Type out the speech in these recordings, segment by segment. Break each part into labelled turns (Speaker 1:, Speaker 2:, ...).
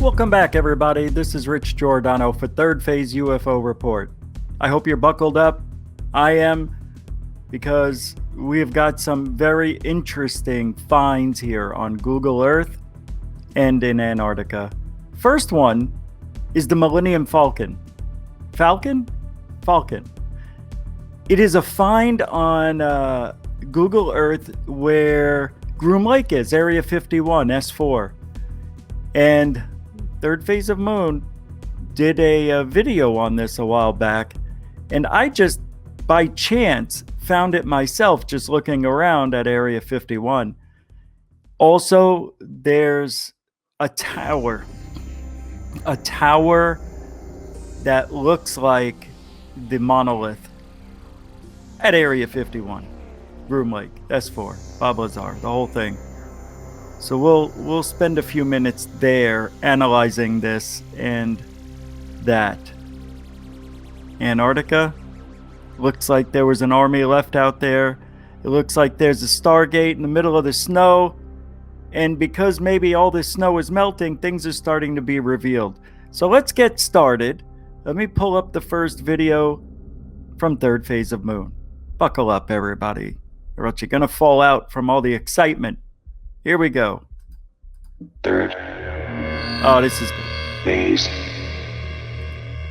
Speaker 1: Welcome back, everybody. This is Rich Giordano for Third Phase UFO Report. I hope you're buckled up. I am, because we have got some very interesting finds here on Google Earth and in Antarctica. First one is the Millennium Falcon. Falcon? It is a find on Google Earth where Groom Lake is, Area 51, S4. And Third Phase of Moon did a video on this a while back, and I just by chance found it myself just looking around at Area 51. Also, there's a tower that looks like the monolith at Area 51, Groom Lake, S4, Bob Lazar, the whole thing. So we'll spend a few minutes there analyzing this and that. Antarctica, looks like there was an army left out there. It looks like there's a Stargate in the middle of the snow. And because maybe all this snow is melting, things are starting to be revealed. So let's get started. Let me pull up the first video from Third Phase of Moon. Buckle up, everybody, or else you're going to fall out from all the excitement. Here we go.
Speaker 2: Third.
Speaker 1: Oh, this is good.
Speaker 2: Phase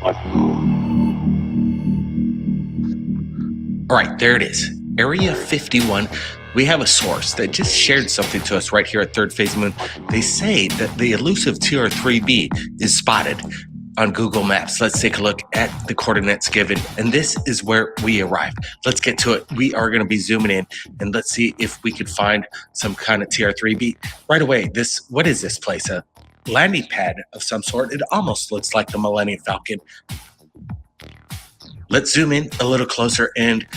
Speaker 2: of Moon.
Speaker 3: All right, there it is. Area 51. We have a source that just shared something to us right here at Third Phase Moon. They say that the elusive TR3B is spotted on Google Maps. Let's take a look at the coordinates given. And this is where we arrived. Let's get to it. We are going to be zooming in and let's see if we could find some kind of TR3B. Right away, what is this place? A landing pad of some sort. It almost looks like the Millennium Falcon. Let's zoom in a little closer. And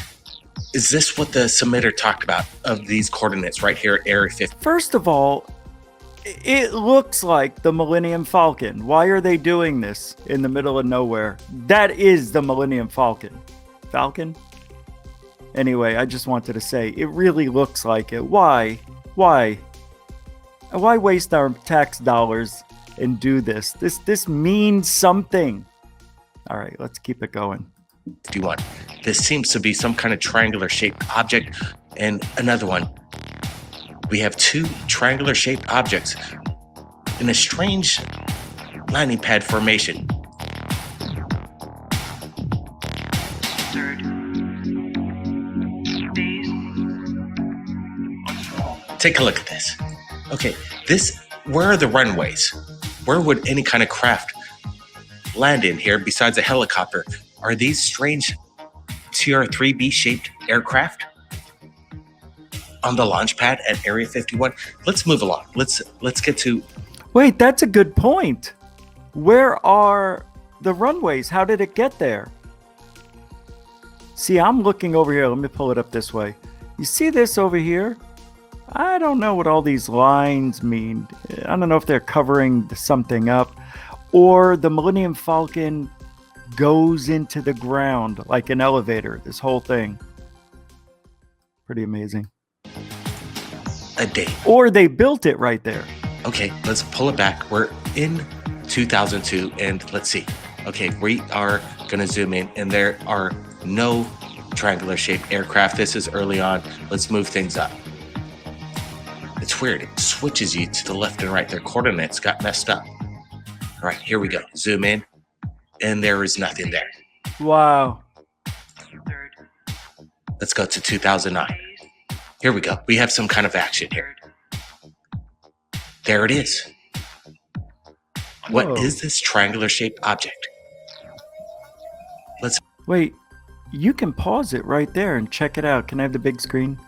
Speaker 3: is this what the submitter talked about of these coordinates right here at Area 50?
Speaker 1: First of all, it looks like the Millennium Falcon. Why are they doing this in the middle of nowhere? That is the Millennium Falcon. Falcon? Anyway, I just wanted to say, it really looks like it. Why? Why waste our tax dollars and do this? This means something. All right, let's keep it going.
Speaker 3: 51. This seems to be some kind of triangular shaped object. And another one. We have two triangular shaped objects in a strange landing pad formation.
Speaker 4: Third Phase.
Speaker 3: Take a look at this. Okay, where are the runways? Where would any kind of craft land in here besides a helicopter? Are these strange TR3B shaped aircraft on the launch pad at Area 51? Let's move along. Let's get to...
Speaker 1: Wait, that's a good point. Where are the runways? How did it get there? See, I'm looking over here. Let me pull it up this way. You see this over here? I don't know what all these lines mean. I don't know if they're covering something up, or the Millennium Falcon goes into the ground like an elevator. This whole thing. Pretty amazing.
Speaker 3: A day.
Speaker 1: Or they built it right there.
Speaker 3: Okay, let's pull it back. We're in 2002 and let's see. Okay, we are going to zoom in and there are no triangular shaped aircraft. This is early on. Let's move things up. It's weird. It switches you to the left and right. Their coordinates got messed up. All right, here we go. Zoom in and there is nothing there.
Speaker 1: Wow.
Speaker 4: Third
Speaker 3: Let's go to 2009. Here we go. We have some kind of action here. There it is. What
Speaker 1: Whoa.
Speaker 3: is this triangular shaped object? Let's...
Speaker 1: Wait, you can pause it right there and check it out. Can I have the big screen?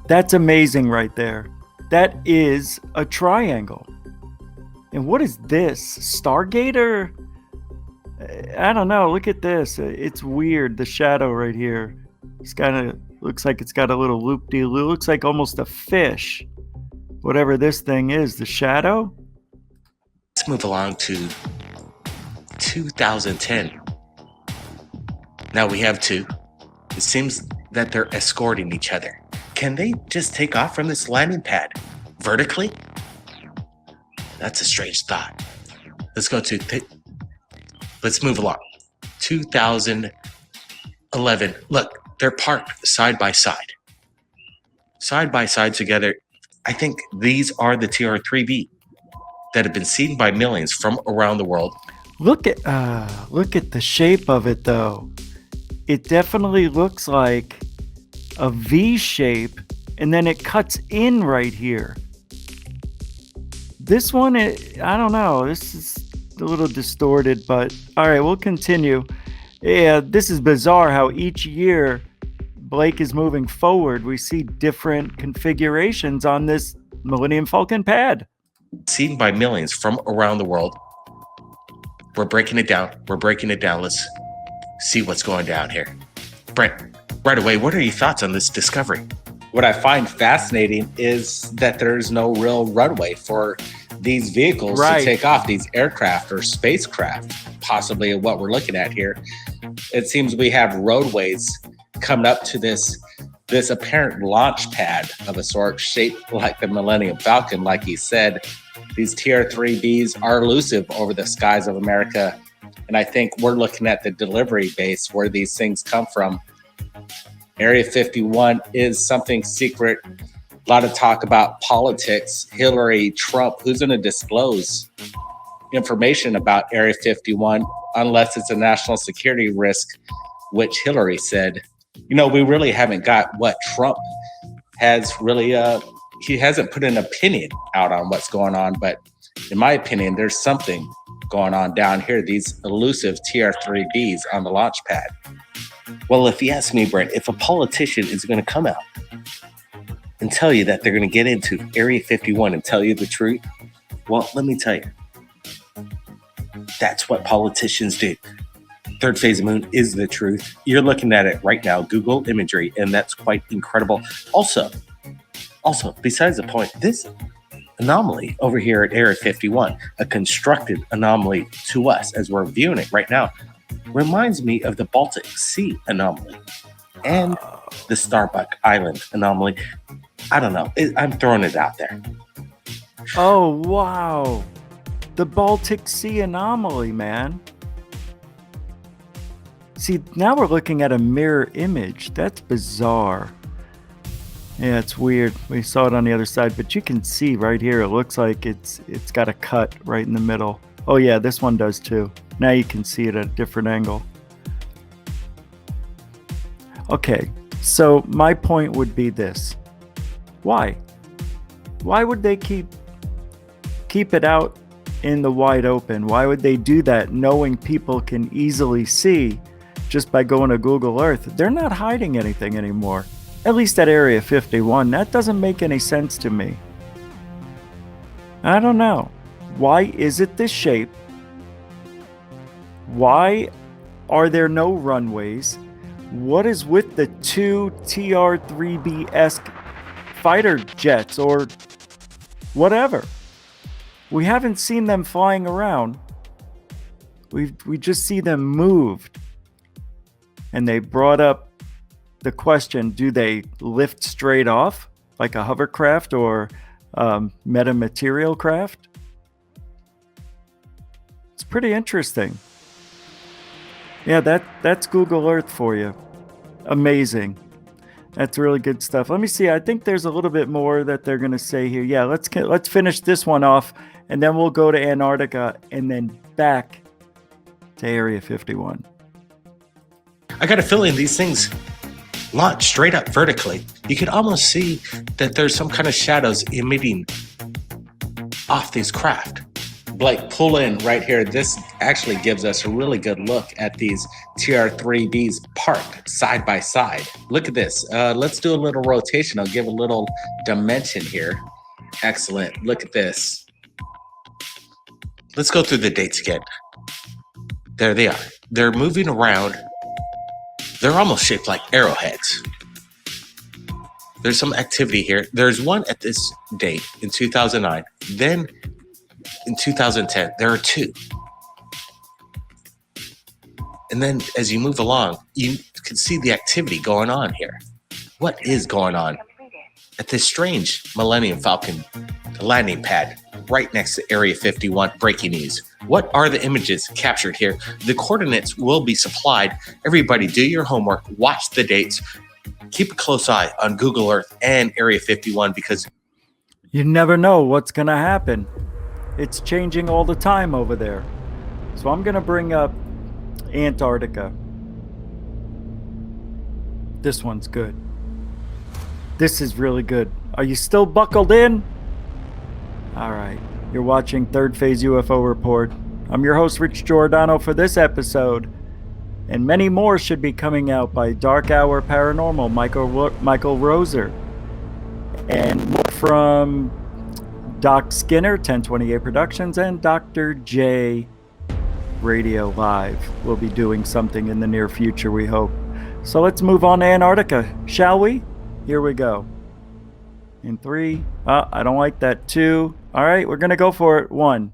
Speaker 1: That's amazing right there. That is a triangle. And what is this? Stargater? I don't know. Look at this. It's weird. The shadow right here. It's kind of looks like it's got a little loop-de-loop. Looks like almost a fish. Whatever this thing is. The shadow?
Speaker 3: Let's move along to 2010. Now we have two. It seems that they're escorting each other. Can they just take off from this landing pad vertically? That's a strange thought. Let's go to, let's move along. 2011. Look, they're parked side by side together. I think these are the TR3B that have been seen by millions from around the world.
Speaker 1: Look at the shape of it, though. It definitely looks like a V shape, and then it cuts in right here. This one, I don't know. This is a little distorted, but all right, we'll continue. Yeah, this is bizarre how each year Blake is moving forward. We see different configurations on this Millennium Falcon pad.
Speaker 3: Seen by millions from around the world. We're breaking it down. Let's see what's going down here. Brent, right away, what are your thoughts on this discovery?
Speaker 5: What I find fascinating is that there's no real runway for these vehicles to take off, these aircraft or spacecraft, possibly what we're looking at here. It seems we have roadways coming up to this apparent launch pad of a sort, shaped like the Millennium Falcon. Like he said, these TR3Bs are elusive over the skies of America. And I think we're looking at the delivery base where these things come from. Area 51 is something secret. A lot of talk about politics. Hillary, Trump, who's going to disclose information about Area 51 unless it's a national security risk, which Hillary said. You know, we really haven't got what Trump has really, he hasn't put an opinion out on what's going on. But in my opinion, there's something going on down here, these elusive TR3Bs on the launch pad.
Speaker 3: Well, if you ask me, Brent, if a politician is going to come out and tell you that they're going to get into Area 51 and tell you the truth, well, let me tell you, that's what politicians do. Third phase of moon is the truth. You're looking at it right now, Google imagery, and that's quite incredible. Also, besides the point, this anomaly over here at Area 51, a constructed anomaly to us as we're viewing it right now, reminds me of the Baltic Sea anomaly and the Starbuck Island anomaly. I don't know. I'm throwing it out there.
Speaker 1: Oh, wow. The Baltic Sea anomaly, man. See, now we're looking at a mirror image. That's bizarre. Yeah, it's weird. We saw it on the other side, but you can see right here, it looks like it's got a cut right in the middle. Oh yeah, this one does too. Now you can see it at a different angle. Okay, so my point would be this. Why? Why would they keep it out in the wide open? Why would they do that knowing people can easily see just by going to Google Earth? They're not hiding anything anymore. At least at Area 51. That doesn't make any sense to me. I don't know. Why is it this shape? Why are there no runways? What is with the two TR3B-esque fighter jets or whatever? We haven't seen them flying around. We just see them moved. And they brought up the question, do they lift straight off like a hovercraft or metamaterial craft? It's pretty interesting. Yeah, that's Google Earth for you. Amazing. That's really good stuff. Let me see. I think there's a little bit more that they're going to say here. Yeah, let's finish this one off, and then we'll go to Antarctica and then back to Area 51.
Speaker 3: I got a feeling these things launch straight up vertically. You could almost see that there's some kind of shadows emitting off these craft.
Speaker 5: Blake, pull in right here. This actually gives us a really good look at these TR3Bs parked side by side. Look at this. Let's do a little rotation. I'll give a little dimension here. Excellent. Look at this.
Speaker 3: Let's go through the dates again. There they are. They're moving around. They're almost shaped like arrowheads. There's some activity here. There's one at this date in 2009. Then in 2010, there are two. And then as you move along, you can see the activity going on here. What is going on at this strange Millennium Falcon landing pad right next to Area 51. Breaking news. What are the images captured here? The coordinates will be supplied. Everybody do your homework, watch the dates, keep a close eye on Google Earth and Area 51 because
Speaker 1: you never know what's going to happen. It's changing all the time over there. So I'm going to bring up Antarctica. This one's good. This is really good. Are you still buckled in? All right. You're watching Third Phase UFO Report. I'm your host, Rich Giordano, for this episode. And many more should be coming out by Dark Hour Paranormal, Michael Roser. And more from Doc Skinner, 1028 Productions, and Dr. J Radio Live. We'll be doing something in the near future, we hope. So let's move on to Antarctica, shall we? Here we go. In 3. I don't like that. 2. All right, we're going to go for it. 1.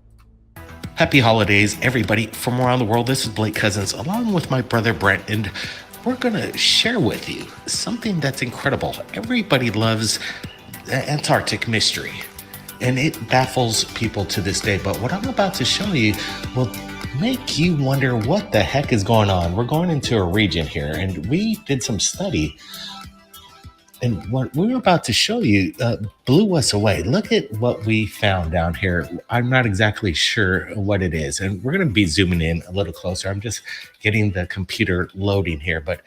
Speaker 3: Happy holidays, everybody from around the world. This is Blake Cousins, along with my brother Brent, and we're going to share with you something that's incredible. Everybody loves the Antarctic mystery, and it baffles people to this day. But what I'm about to show you will make you wonder what the heck is going on. We're going into a region here, and we did some study. And what we're about to show you blew us away. Look at what we found down here. I'm not exactly sure what it is. And we're going to be zooming in a little closer. I'm just getting the computer loading here. But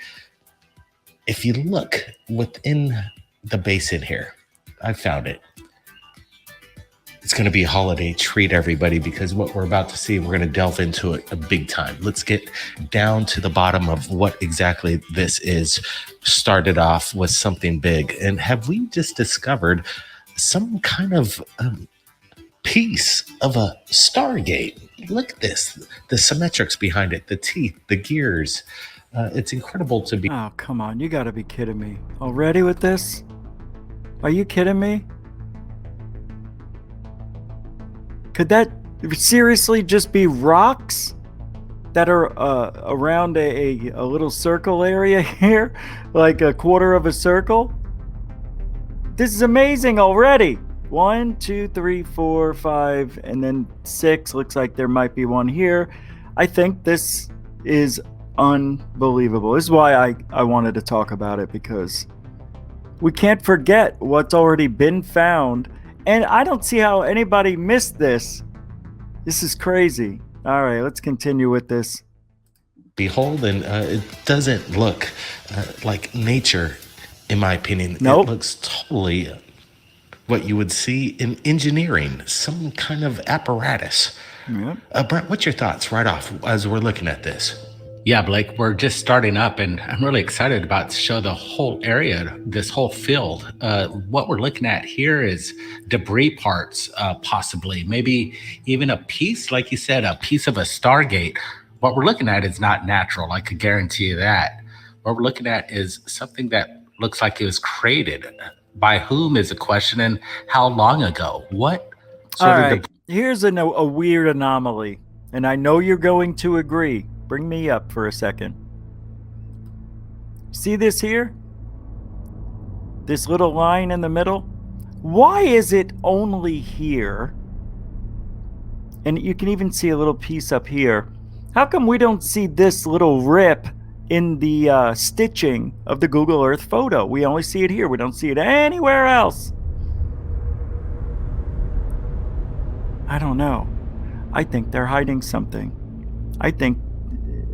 Speaker 3: if you look within the basin here, I found it. It's going to be a holiday treat, everybody, because what we're about to see, we're going to delve into it a big time. Let's get down to the bottom of what exactly this is. Started off with something big. And have we just discovered some kind of piece of a Stargate? Look at this. The symmetrics behind it, the teeth, the gears. It's incredible to be.
Speaker 1: Oh, come on. You got to be kidding me. Already with this? Are you kidding me? Could that seriously just be rocks that are around a little circle area here? Like a quarter of a circle? This is amazing already. 1, 2, 3, 4, 5, and then 6. Looks like there might be one here. I think this is unbelievable. This is why I wanted to talk about it, because we can't forget what's already been found. And I don't see how anybody missed this. This is crazy. All right, let's continue with this.
Speaker 3: Behold, and it doesn't look like nature, in my opinion.
Speaker 1: Nope.
Speaker 3: It looks totally what you would see in engineering, some kind of apparatus.
Speaker 1: Yep.
Speaker 3: Brent, what's your thoughts right off as we're looking at this?
Speaker 5: Yeah, Blake, we're just starting up, and I'm really excited about to show the whole area, this whole field. What we're looking at here is debris parts, possibly, maybe even a piece, like you said, a piece of a Stargate. What we're looking at is not natural. I could guarantee you that. What we're looking at is something that looks like it was created. By whom is the question, and how long ago? What sort
Speaker 1: All
Speaker 5: of
Speaker 1: right, here's a weird anomaly, and I know you're going to agree. Bring me up for a second. See this here? This little line in the middle? Why is it only here? And you can even see a little piece up here. How come we don't see this little rip in the stitching of the Google Earth photo? We only see it here. We don't see it anywhere else. I don't know. I think they're hiding something.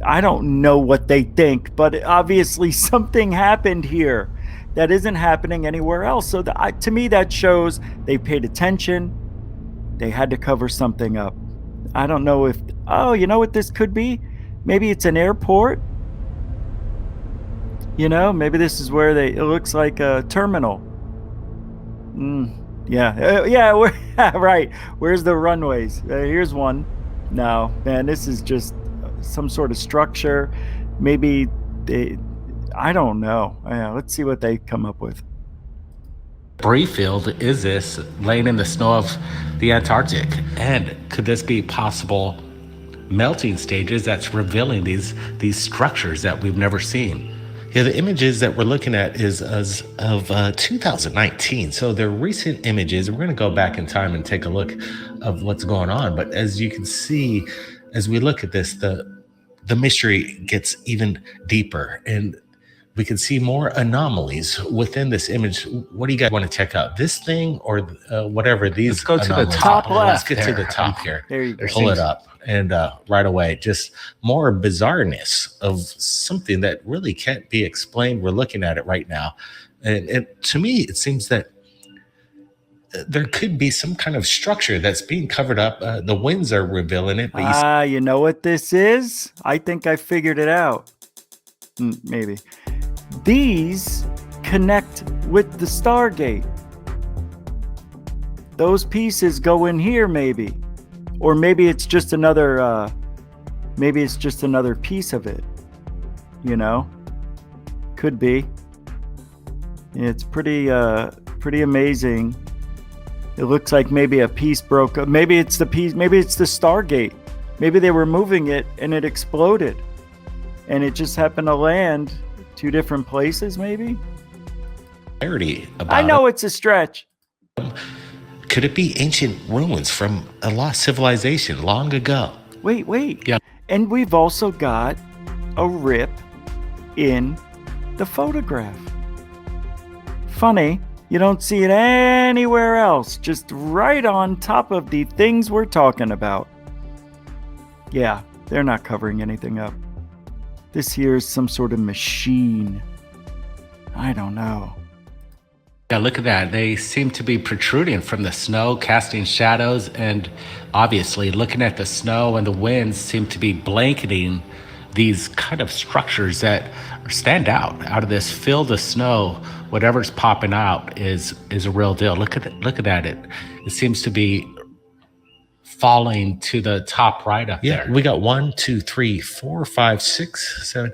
Speaker 1: I don't know what they think, but obviously something happened here that isn't happening anywhere else. So to me, that shows they paid attention. They had to cover something up. I don't know if, oh, you know what this could be? Maybe it's an airport. You know, maybe this is where it looks like a terminal. Yeah, right. Where's the runways? Here's one. No, man, this is just some sort of structure. Maybe I don't know. Let's see what they come up with.
Speaker 5: debris field is this laying in the snow of the Antarctic? And could this be possible melting stages that's revealing these structures that we've never seen?
Speaker 3: Yeah, the images that we're looking at is as of 2019. So they're recent images. We're going to go back in time and take a look of what's going on. But as you can see, as we look at this, the mystery gets even deeper, and we can see more anomalies within this image. What do you guys want to check out? This thing or whatever these
Speaker 5: Let's go to the
Speaker 3: anomalies
Speaker 5: top
Speaker 3: are? Let's
Speaker 5: left
Speaker 3: get to
Speaker 5: there.
Speaker 3: the top here.
Speaker 1: There you go.
Speaker 3: Pull it up. And right away, just more bizarreness of something that really can't be explained. We're looking at it right now. And to me, it seems that there could be some kind of structure that's being covered up. The winds are revealing it. But
Speaker 1: You know what this is? I think I figured it out. Maybe. These connect with the Stargate. Those pieces go in here, maybe. Or maybe it's just another piece of it. You know? Could be. It's pretty amazing. It looks like maybe a piece broke up. Maybe it's the piece, maybe it's the Stargate. Maybe they were moving it and it exploded. And it just happened to land 2 different places, maybe? I know it's a stretch.
Speaker 3: Could it be ancient ruins from a lost civilization long ago?
Speaker 1: Wait.
Speaker 5: Yeah.
Speaker 1: And we've also got a rip in the photograph. Funny, you don't see it anywhere else, just right on top of the things we're talking about. Yeah, they're not covering anything up. This here is some sort of machine. I don't know.
Speaker 5: Yeah, look at that. They seem to be protruding from the snow, casting shadows, and obviously looking at the snow and the winds seem to be blanketing these kind of structures that stand out of this field of snow. Whatever's popping out is a real deal. Look at that. It seems to be falling to the top right up there.
Speaker 3: Yeah, we got 1, 2, 3, 4, 5, 6, 7.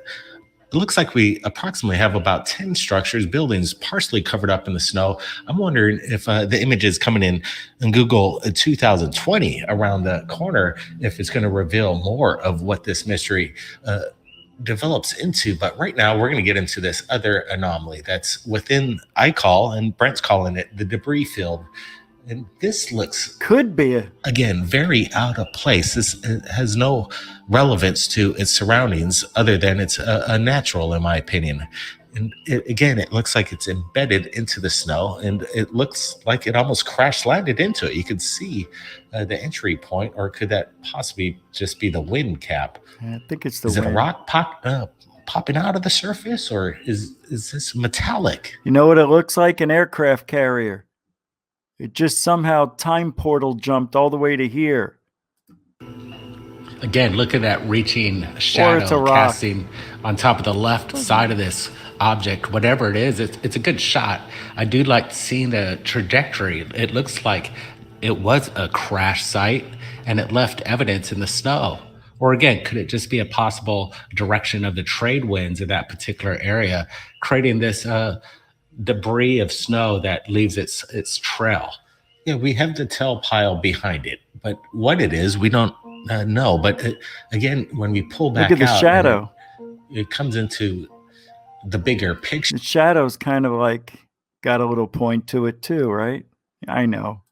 Speaker 3: It looks like we approximately have about 10 structures, buildings partially covered up in the snow. I'm wondering if the images coming in Google 2020 around the corner, if it's going to reveal more of what this mystery develops into. But right now, we're going to get into this other anomaly that's within, I call, and Brent's calling it, the debris field. And this
Speaker 1: could be
Speaker 3: again, very out of place. This has no relevance to its surroundings other than it's a natural, in my opinion. And it looks like it's embedded into the snow, and it looks like it almost crash landed into it. You could see the entry point, or could that possibly just be the wind cap?
Speaker 1: I think it's the
Speaker 3: Is
Speaker 1: wind.
Speaker 3: It a rock popping out of the surface, or is this metallic?
Speaker 1: You know what it looks like? An aircraft carrier. It just somehow time portal jumped all the way to here.
Speaker 5: Again, look at that reaching shadow casting on top of the left side of this object. Whatever it is, it's a good shot. I do like seeing the trajectory. It looks like it was a crash site and it left evidence in the snow. Or again, could it just be a possible direction of the trade winds in that particular area, creating this debris of snow that leaves its trail?
Speaker 3: Yeah, we have the tell pile behind it, but what it is, we don't know. But again, when we pull back
Speaker 1: look at the
Speaker 3: out,
Speaker 1: shadow.
Speaker 3: It comes into the bigger picture.
Speaker 1: The shadow's kind of like got a little point to it too, right? I know.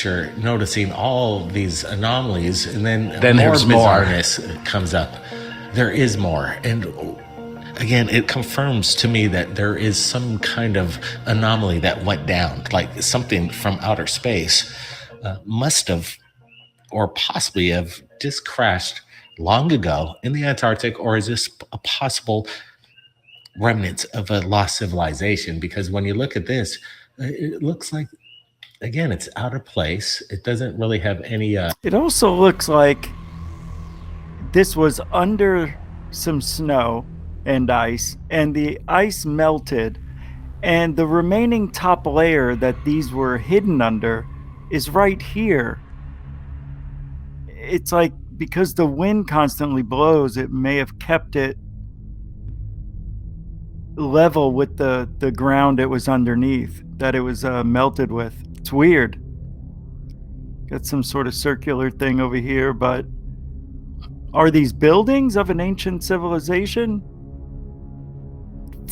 Speaker 3: Noticing all these anomalies, and then more
Speaker 5: there's more.
Speaker 3: bizarreness comes up. There is more, and again, it confirms to me that there is some kind of anomaly that went down, like something from outer space must have, or possibly have, just crashed long ago in the Antarctic, or is this a possible remnant of a lost civilization? Because when you look at this, it looks like, again, it's out of place. It doesn't really have any...
Speaker 1: It also looks like this was under some snow and ice, and the ice melted, and the remaining top layer that these were hidden under is right here. It's like because the wind constantly blows, it may have kept it level with the ground it was underneath, that it was melted with. It's weird. Got some sort of circular thing over here, but are these buildings of an ancient civilization?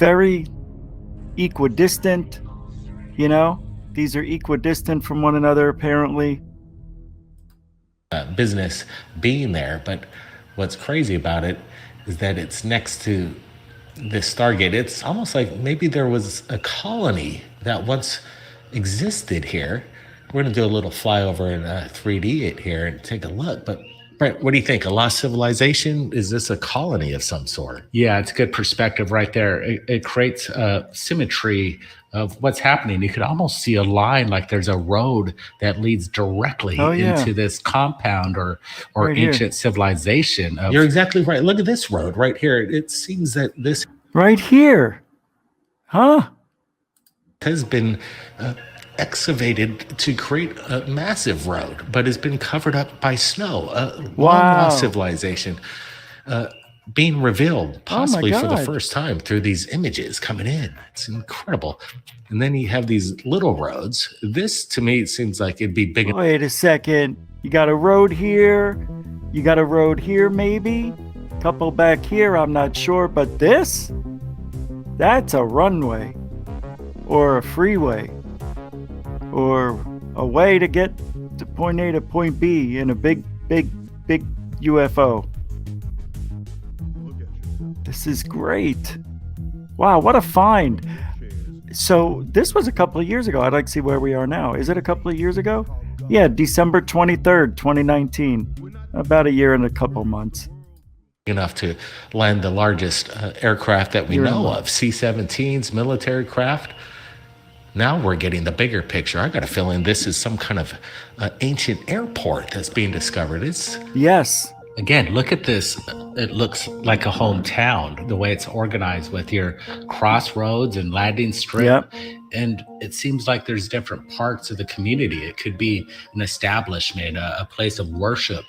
Speaker 1: very equidistant, you know? These are equidistant from one another, apparently.
Speaker 5: Business being there, but what's crazy about it is that it's next to this Stargate. It's almost like maybe there was a colony that once existed here. We're going to do a little flyover in 3D it here and take a look. But Brent, what do you think? A lost civilization? Is this a colony of some sort? Yeah, it's a good perspective right there. It creates symmetry of what's happening. You could almost see a line, like there's a road that leads directly into this compound or right ancient here. Civilization. You're exactly right. Look at this road right here. It seems that this
Speaker 1: right here, huh,
Speaker 5: has been excavated to create a massive road, but has been covered up by snow. Lost civilization being revealed possibly for the first time through these images coming in. It's incredible. And then you have these little roads. This, to me, it seems like it'd be big.
Speaker 1: Wait a second. You got a road here. You got a road here, maybe. Couple back here, I'm not sure. But this? That's a runway. Or a freeway. Or a way to get to point A to point B in a big UFO. This is great. Wow, what a find. So this was a couple of years ago. I'd like to see where we are now. Is it a couple of years ago? Yeah, December 23rd, 2019. About a year and a couple months.
Speaker 5: Enough to land the largest aircraft that we know of, C-17s, military craft. Now we're getting the bigger picture. I got a feeling this is some kind of ancient airport that's being discovered.
Speaker 1: Yes.
Speaker 5: Again, look at this. It looks like a hometown, the way it's organized with your crossroads and landing strip.
Speaker 1: Yep.
Speaker 5: And it seems like there's different parts of the community. It could be an establishment, a place of worship.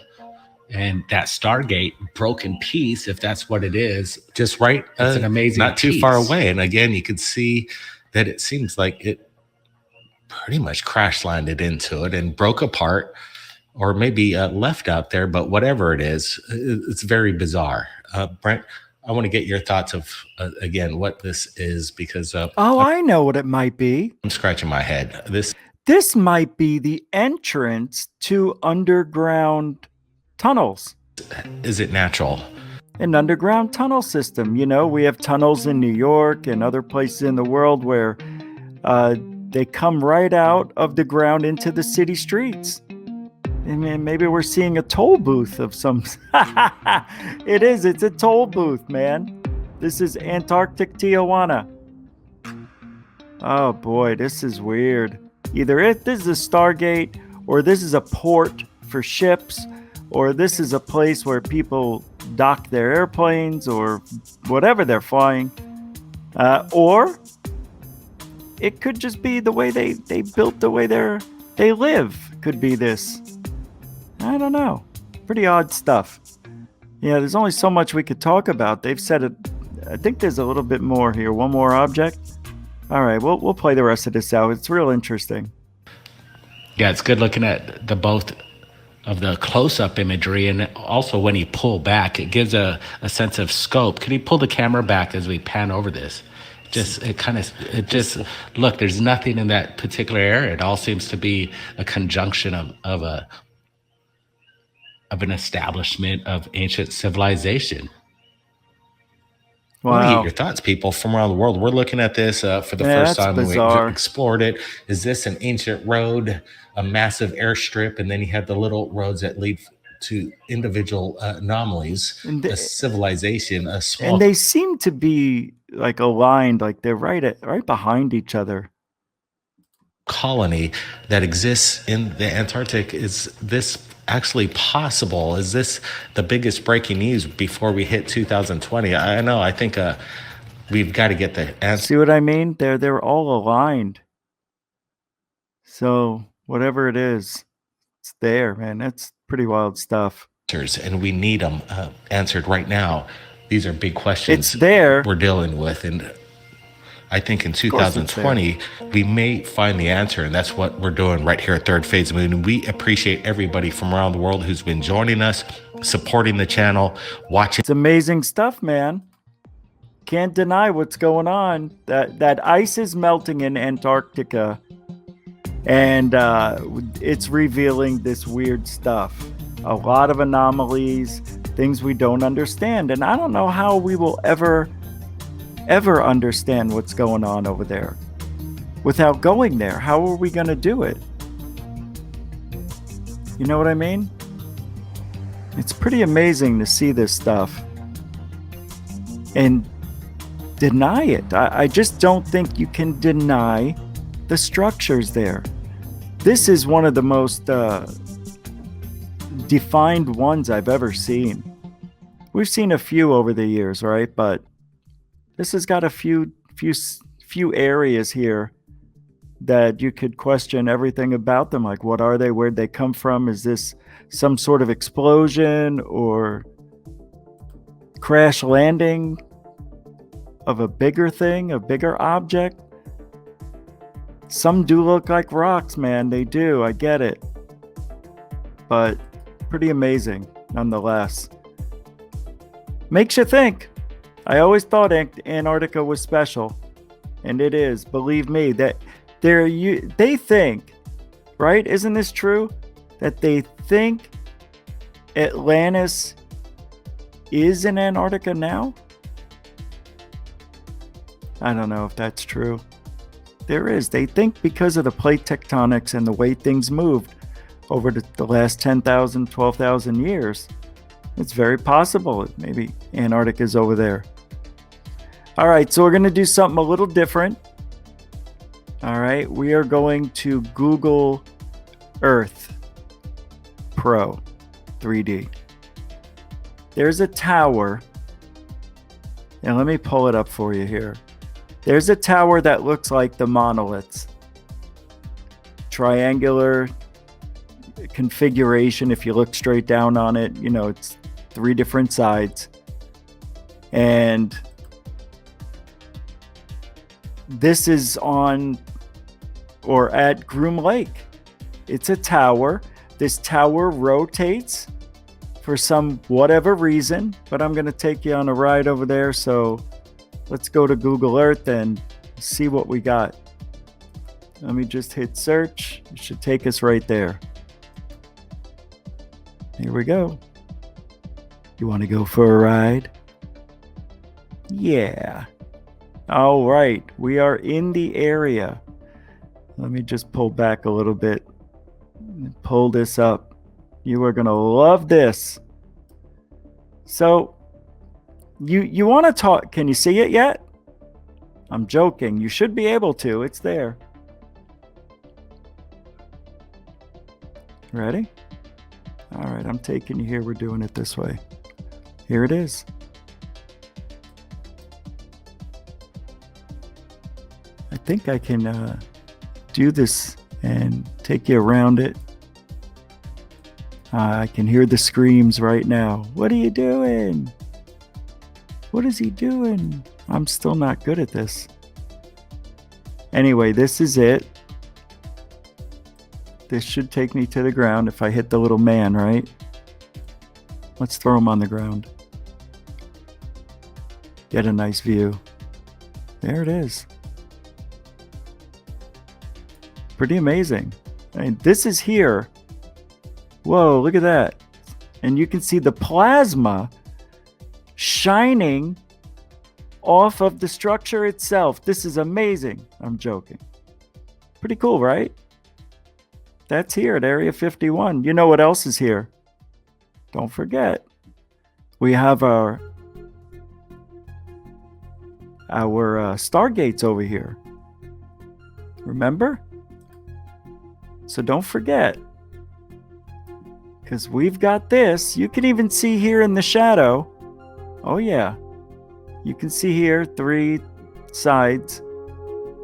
Speaker 5: And that Stargate, broken piece, if that's what it is, just right. It's an amazing not piece. Too far away. And again, you can see that it seems like it pretty much crash landed into it and broke apart, or maybe left out there. But whatever it is, it's very bizarre. Brent, I want to get your thoughts of, again, what this is, because
Speaker 1: I know what it might be.
Speaker 5: I'm scratching my head.
Speaker 1: This might be the entrance to underground tunnels.
Speaker 5: Is it natural?
Speaker 1: An underground tunnel system. You know, we have tunnels in New York and other places in the world where they come right out of the ground into the city streets. I mean, maybe we're seeing a toll booth of some. It's a toll booth, man. This is Antarctic Tijuana. Oh boy, this is weird. Either this is a Stargate, or this is a port for ships, or this is a place where people dock their airplanes or whatever they're flying. Or it could just be the way they built, the way they live. Could be this. I don't know. Pretty odd stuff. Yeah, there's only so much we could talk about. They've said it. I think there's a little bit more here. One more object. All right, we'll play the rest of this out. It's real interesting.
Speaker 5: Yeah, it's good looking at the both of the close-up imagery, and also when you pull back, it gives a sense of scope. Can you pull the camera back as we pan over this? Look, there's nothing in that particular area. It all seems to be a conjunction of an establishment of ancient civilization.
Speaker 1: Wow.
Speaker 5: I want to get your thoughts, people from around the world. We're looking at this for the first time when we explored it. Is this an ancient road, a massive airstrip, and then you have the little roads that lead to individual anomalies, a civilization, a small...
Speaker 1: And they seem to be like aligned, like they're right behind each other.
Speaker 5: Colony that exists in the Antarctic. Is this actually possible? Is this the biggest breaking news before we hit 2020? I know. I think we've got to get the answer.
Speaker 1: See what I mean? They're all aligned. So whatever it is, it's there, man. That's pretty wild stuff.
Speaker 5: And we need them answered right now. These are big questions.
Speaker 1: It's there.
Speaker 5: We're dealing with, and I think in 2020, we may find the answer, and that's what we're doing right here at Third Phase Moon. And we appreciate everybody from around the world who's been joining us, supporting the channel, watching.
Speaker 1: It's amazing stuff, man. can't deny what's going on. That ice is melting in Antarctica, and it's revealing this weird stuff. A lot of anomalies, things we don't understand, and I don't know how we will ever understand what's going on over there without going there. How are we going to do it? You know what I mean? It's pretty amazing to see this stuff and deny it. I just don't think you can deny the structures there. This is one of the most defined ones I've ever seen. We've seen a few over the years, right? But this has got a few areas here that you could question everything about them. Like, what are they? Where'd they come from? Is this some sort of explosion or crash landing of a bigger thing, a bigger object? Some do look like rocks, man. They do. I get it. But pretty amazing nonetheless. Makes you think. I always thought Antarctica was special, and it is. Believe me, that they think, right? Isn't this true? That they think Atlantis is in Antarctica now? I don't know if that's true. There is. They think because of the plate tectonics and the way things moved over the last 10,000, 12,000 years, it's very possible maybe Antarctica is over there. All right, so we're going to do something a little different. All right, we are going to Google Earth Pro 3D. There's a tower, and let me pull it up for you here. There's a tower that looks like the monoliths. Triangular configuration. If you look straight down on it, you know, it's 3 different sides. And this is on or at Groom Lake. It's a tower. This tower rotates for some whatever reason, but I'm going to take you on a ride over there. So let's go to Google Earth and see what we got. Let me just hit search. It should take us right there. Here we go. You want to go for a ride? Yeah. All right. We are in the area. Let me just pull back a little bit and pull this up. You are going to love this. So, you want to talk? Can you see it yet? I'm joking. You should be able to. It's there. Ready? All right, I'm taking you here. We're doing it this way. Here it is. I think I can do this and take you around it. I can hear the screams right now. What are you doing? What is he doing? I'm still not good at this. Anyway, this is it. This should take me to the ground if I hit the little man, right? Let's throw him on the ground. Get a nice view. There it is. Pretty amazing. I mean, this is here. Whoa, look at that. And you can see the plasma shining off of the structure itself. This is amazing. I'm joking. Pretty cool, right? That's here at Area 51. You know what else is here? Don't forget. We have our stargates over here. Remember? So don't forget. Because we've got this. You can even see here in the shadow. Oh yeah. You can see here 3 sides.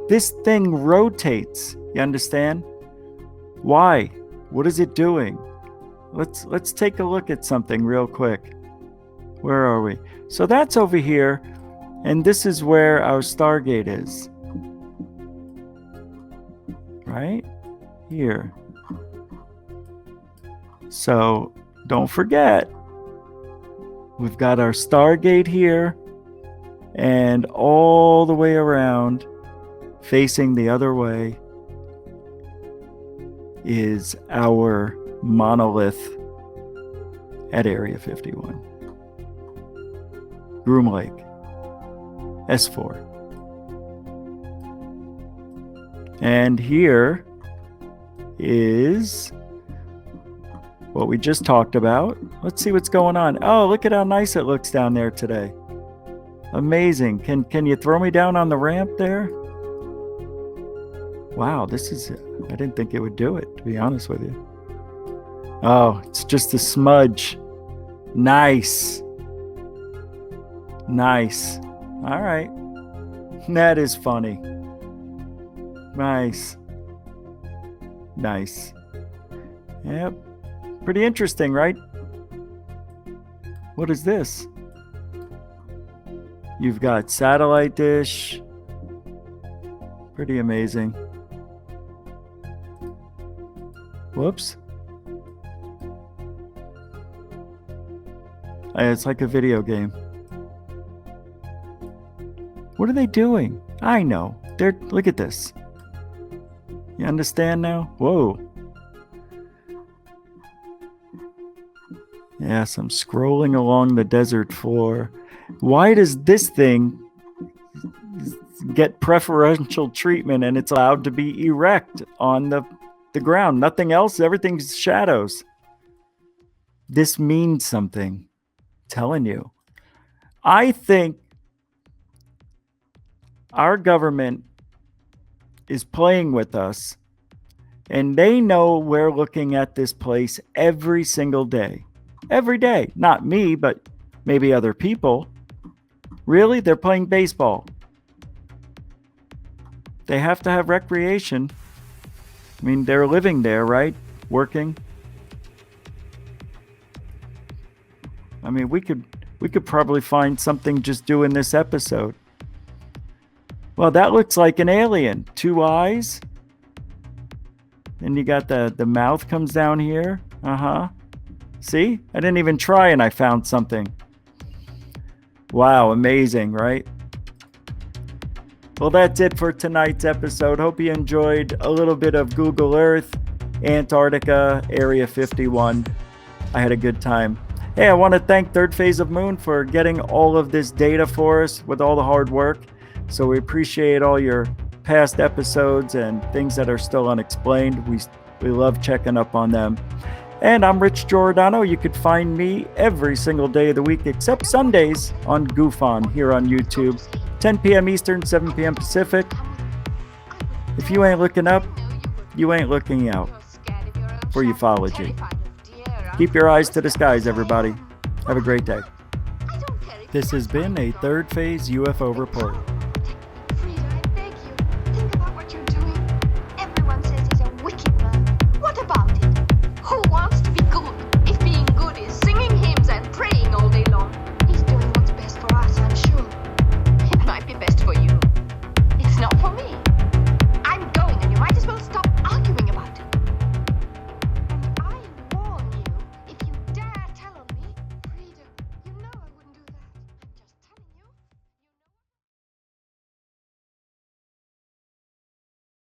Speaker 1: This thing rotates. You understand? Why? What is it doing? Let's take a look at something real quick. Where are we? So that's over here, and this is where our Stargate is. Right? Here. So don't forget, we've got our Stargate here. And all the way around, facing the other way, is our monolith at Area 51. Groom Lake, S4. And here is what we just talked about. Let's see what's going on. Oh, look at how nice it looks down there today. Amazing. Can you throw me down on the ramp there? Wow, this is... I didn't think it would do it, to be honest with you. Oh, it's just a smudge. Nice. Nice. All right. That is funny. Nice. Nice. Yep. Pretty interesting, right? What is this? You've got satellite dish. Pretty amazing. Whoops. It's like a video game. What are they doing? I know. Look at this. You understand now? Whoa. Yes, I'm scrolling along the desert floor. Why does this thing get preferential treatment and it's allowed to be erect on the ground? Nothing else. Everything's shadows. This means something. I'm telling you. I think our government is playing with us, and they know we're looking at this place every single day. Every day. Not me, but maybe other people. Really? They're playing baseball. They have to have recreation. I mean, they're living there, right? Working. I mean, we could probably find something just doing this episode. Well, that looks like an alien. 2 eyes. Then you got the mouth comes down here. Uh-huh. See? I didn't even try and I found something. Wow, amazing, right? Well, that's it for tonight's episode. Hope you enjoyed a little bit of Google Earth, Antarctica, Area 51. I had a good time. Hey, I want to thank Third Phase of Moon for getting all of this data for us with all the hard work. So we appreciate all your past episodes and things that are still unexplained. We love checking up on them. And I'm Rich Giordano. You could find me every single day of the week except Sundays on GoofOn here on YouTube. 10 p.m. Eastern, 7 p.m. Pacific. If you ain't looking up, you ain't looking out for ufology. Keep your eyes to the skies, everybody. Have a great day. This has been a Third Phase UFO Report.